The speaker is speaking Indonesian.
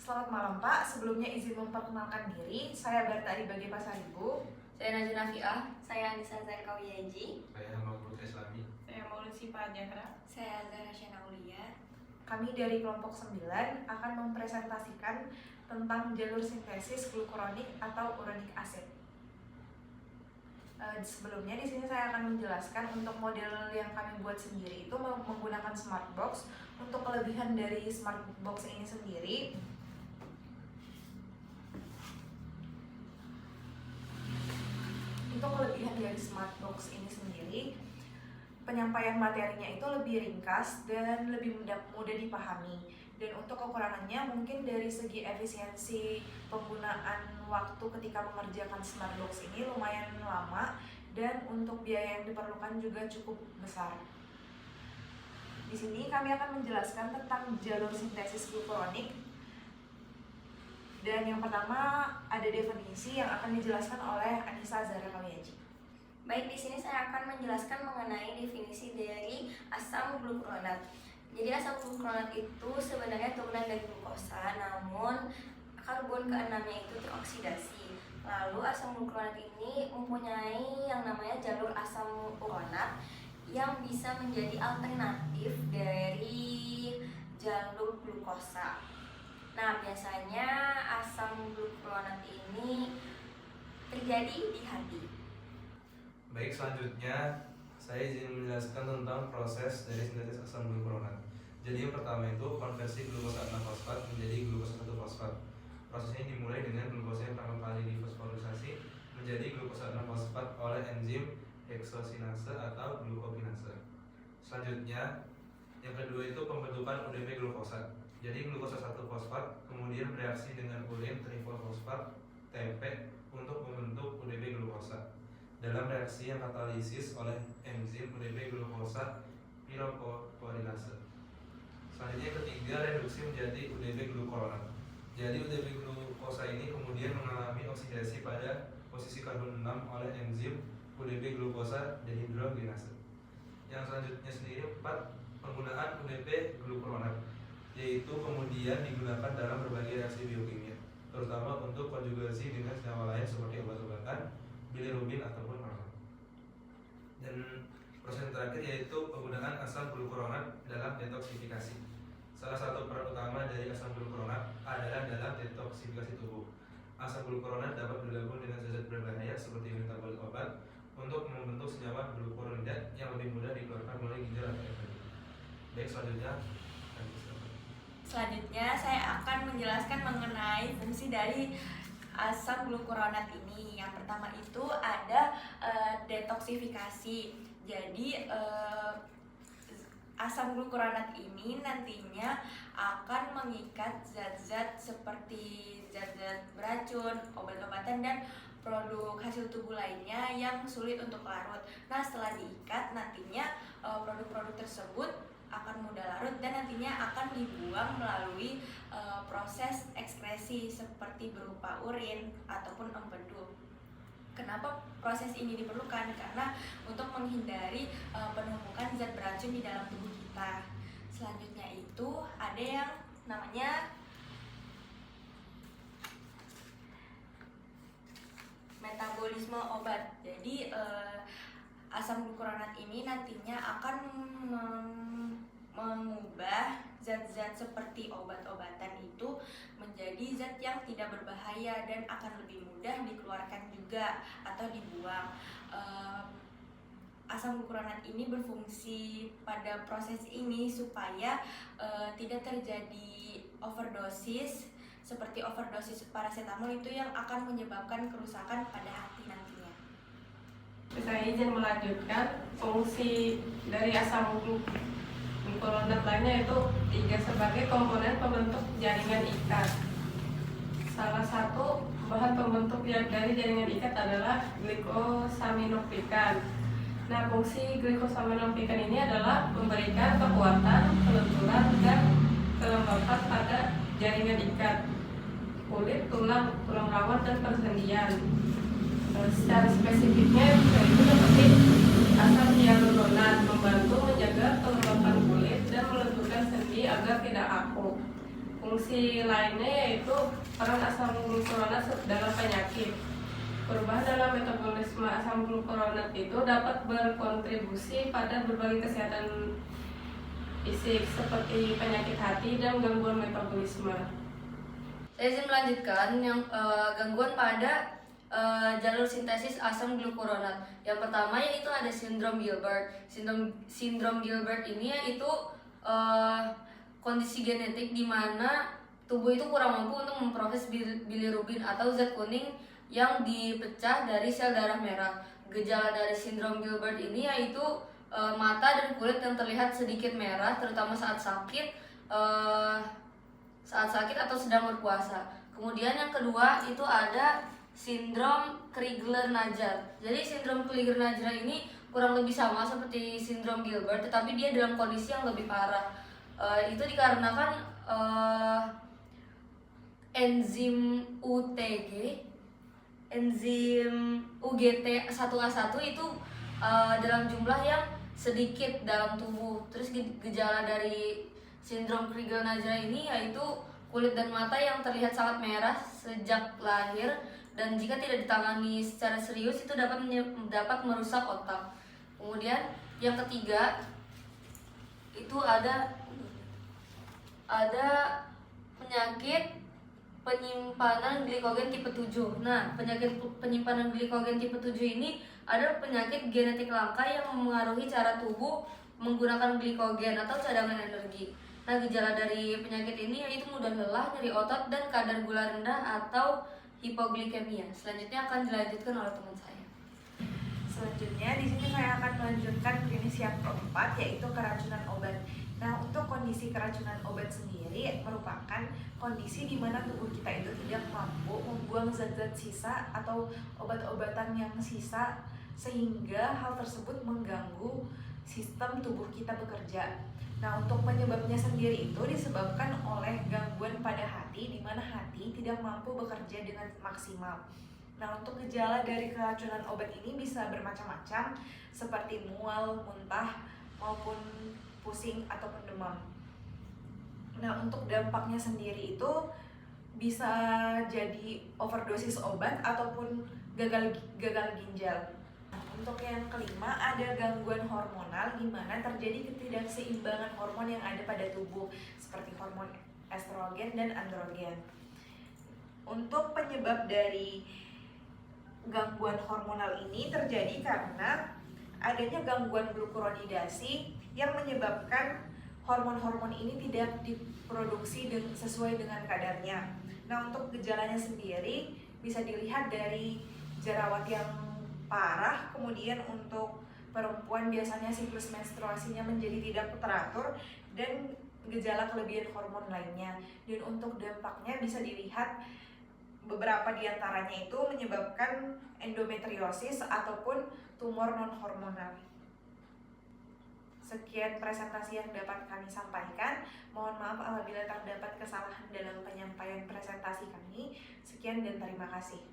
Selamat malam Pak, sebelumnya izin memperkenalkan diri. Saya Berta Dibagi Pasaribu. Saya Najwa Nafiah. Saya Anissa Zarkawiyaji. Saya Mahmud Islami. Saya Maulud Sipa Jahra. Saya Zahra Syana Aulia. Kami dari kelompok 9 akan mempresentasikan tentang jalur sintesis glukuronik atau uronic acid. Sebelumnya di sini saya akan menjelaskan untuk model yang kami buat sendiri itu menggunakan Smartbox. Untuk kelebihan dari Smartbox ini sendiri, penyampaian materinya itu lebih ringkas dan lebih mudah dipahami. Dan untuk kekurangannya mungkin dari segi efisiensi penggunaan waktu ketika mengerjakan Smartbox ini lumayan lama, dan untuk biaya yang diperlukan juga cukup besar. Di sini kami akan menjelaskan tentang jalur sintesis glukuronik. Dan yang pertama ada definisi yang akan dijelaskan oleh Anissa Zarkawiyaji. Baik, di sini saya akan menjelaskan mengenai definisi dari asam glukuronat. Jadi asam glukuronat itu sebenarnya turunan dari glukosa, namun karbon ke-6-nya itu teroksidasi. Lalu asam glukuronat ini mempunyai yang namanya jalur asam uronat yang bisa menjadi alternatif dari jalur glukosa. Nah, biasanya asam glukuronat ini terjadi di hati. Baik, selanjutnya saya izin menjelaskan tentang proses dari sintesis asam glukuronat. Jadi yang pertama itu konversi glukosa 6 fosfat menjadi glukosa 1 fosfat. Proses ini dimulai dengan glukosa yang pertama kali difosforisasi menjadi glukosa 6 fosfat oleh enzim heksosinase atau glukokinase. Selanjutnya, yang kedua itu pembentukan UDP glukosa. Jadi glukosa 1 fosfat kemudian bereaksi dengan urin trifosfat TP untuk membentuk UDP glukosa dalam reaksi yang katalisis oleh enzim UDP glukosa piroforinase. Selanjutnya yang ketiga, reduksi menjadi UDP glukuronat. Jadi UDP glukosa ini kemudian mengalami oksidasi pada posisi karbon 6 oleh enzim UDP glukosa dehidrogenase. Yang selanjutnya sendiri 4, penggunaan UDP glukuronat, yaitu kemudian digunakan dalam berbagai reaksi biokimia, terutama untuk konjugasi dengan senyawa lain seperti obat-obatan, bilirubin ataupun hormon. Dan proses terakhir yaitu penggunaan asam glukuronat dalam detoksifikasi. Salah satu peran utama dari asam glukuronat adalah dalam detoksifikasi tubuh. Asam glukuronat dapat bergabung dengan zat berbahaya seperti metabolit obat untuk membentuk senyawa glukuronida yang lebih mudah dikeluarkan melalui ginjal atau enzim. Baik, Selanjutnya saya akan menjelaskan mengenai fungsi dari asam glukuronat ini. Yang pertama itu ada detoksifikasi. Jadi asam glukuronat ini nantinya akan mengikat zat-zat seperti zat-zat beracun, obat-obatan, dan produk hasil tubuh lainnya yang sulit untuk larut. Nah, setelah diikat nantinya produk-produk tersebut akan mudah larut dan nantinya akan dibuang melalui proses ekskresi seperti berupa urin ataupun empedu. Kenapa proses ini diperlukan? Karena untuk menghindari penumpukan zat beracun di dalam tubuh kita. Selanjutnya itu ada yang namanya metabolisme obat. Jadi asam glukuronat ini nantinya akan mengubah zat-zat seperti obat-obatan itu menjadi zat yang tidak berbahaya dan akan lebih mudah dikeluarkan juga atau dibuang. Asam glukuronat ini berfungsi pada proses ini supaya tidak terjadi overdosis seperti overdosis paracetamol itu yang akan menyebabkan kerusakan pada hati nantinya. Saya izin melanjutkan fungsi dari asam glukuronat lainnya itu 3 sebagai komponen pembentuk jaringan ikat. Salah satu bahan pembentuk dari jaringan ikat adalah glikosaminoglikan. Nah, fungsi glikosaminoglikan ini adalah memberikan kekuatan, kelenturan, dan kelembapan pada jaringan ikat kulit, tulang rawan, dan persendian. Secara spesifiknya yaitu seperti asam hyaluronat membantu menjaga kelembapan kulit dan melenturkan sendi agar tidak kaku. Fungsi lainnya yaitu peran asam glukuronat dalam penyakit. Perubahan dalam metabolisme asam glukuronat itu dapat berkontribusi pada berbagai kesehatan fisik seperti penyakit hati dan gangguan metabolisme. Saya izin melanjutkan yang gangguan pada jalur sintesis asam glukuronat. Yang pertama yaitu ada sindrom Gilbert. Sindrom Gilbert ini yaitu kondisi genetik di mana tubuh itu kurang mampu untuk memproses bilirubin atau zat kuning yang dipecah dari sel darah merah. Gejala dari sindrom Gilbert ini yaitu mata dan kulit yang terlihat sedikit merah, terutama saat sakit atau sedang berpuasa. Kemudian yang kedua itu ada sindrom Crigler-Najjar. Jadi sindrom Crigler-Najjar ini kurang lebih sama seperti sindrom Gilbert, tetapi dia dalam kondisi yang lebih parah. Itu dikarenakan enzim UGT1A1 itu dalam jumlah yang sedikit dalam tubuh. Terus gejala dari sindrom Crigler-Najjar ini yaitu kulit dan mata yang terlihat sangat merah sejak lahir, dan jika tidak ditangani secara serius itu dapat merusak otak. Kemudian yang ketiga itu ada penyakit penyimpanan glikogen tipe 7. Nah, penyakit penyimpanan glikogen tipe 7 ini adalah penyakit genetik langka yang memengaruhi cara tubuh menggunakan glikogen atau cadangan energi. Nah, gejala dari penyakit ini yaitu mudah lelah, nyeri otot, dan kadar gula rendah atau hipoglikemia. Selanjutnya akan dilanjutkan oleh teman saya. Selanjutnya di sini saya akan melanjutkan klinis yang keempat, yaitu keracunan obat. Nah, untuk kondisi keracunan obat sendiri merupakan kondisi di mana tubuh kita itu tidak mampu membuang zat-zat sisa atau obat-obatan yang sisa, sehingga hal tersebut mengganggu sistem tubuh kita bekerja. Nah, untuk penyebabnya sendiri itu disebabkan oleh gangguan pada hati, di mana hati tidak mampu bekerja dengan maksimal. Nah, untuk gejala dari keracunan obat ini bisa bermacam-macam, seperti mual, muntah, maupun pusing ataupun demam. Nah, untuk dampaknya sendiri itu bisa jadi overdosis obat ataupun gagal ginjal. Untuk yang kelima ada gangguan hormonal, di mana terjadi ketidakseimbangan hormon yang ada pada tubuh, seperti hormon estrogen dan androgen. Untuk penyebab dari gangguan hormonal ini terjadi karena adanya gangguan glukuronidasi yang menyebabkan hormon-hormon ini tidak diproduksi sesuai dengan kadarnya. Nah, untuk gejalanya sendiri bisa dilihat dari jerawat yang parah, kemudian untuk perempuan biasanya siklus menstruasinya menjadi tidak teratur, dan gejala kelebihan hormon lainnya. Dan untuk dampaknya bisa dilihat beberapa diantaranya itu menyebabkan endometriosis ataupun tumor non-hormonal. Sekian presentasi yang dapat kami sampaikan. Mohon maaf apabila terdapat kesalahan dalam penyampaian presentasi kami. Sekian dan terima kasih.